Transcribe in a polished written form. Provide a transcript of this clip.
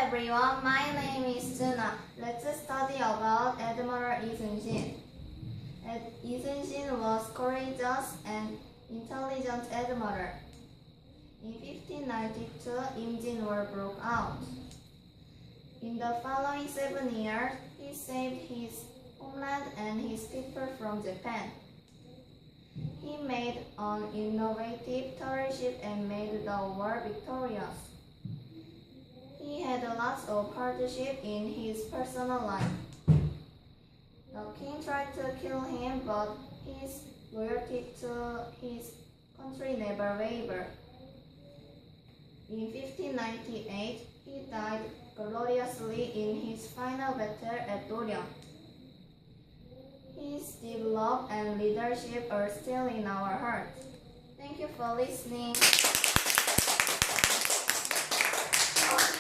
everyone, my name is Juna. Let's study about Admiral Yi. Yi was courageous and intelligent admiral. In 1592, Imjin War broke out. In the following 7 years, he saved his homeland and his people from Japan. He made an innovative turret and made the war victorious. He had lots of hardship in his personal life. The king tried to kill him, but his loyalty to his country never wavered. In 1598, he died gloriously in his final battle at Dorian. His deep love and leadership are still in our hearts. Thank you for listening.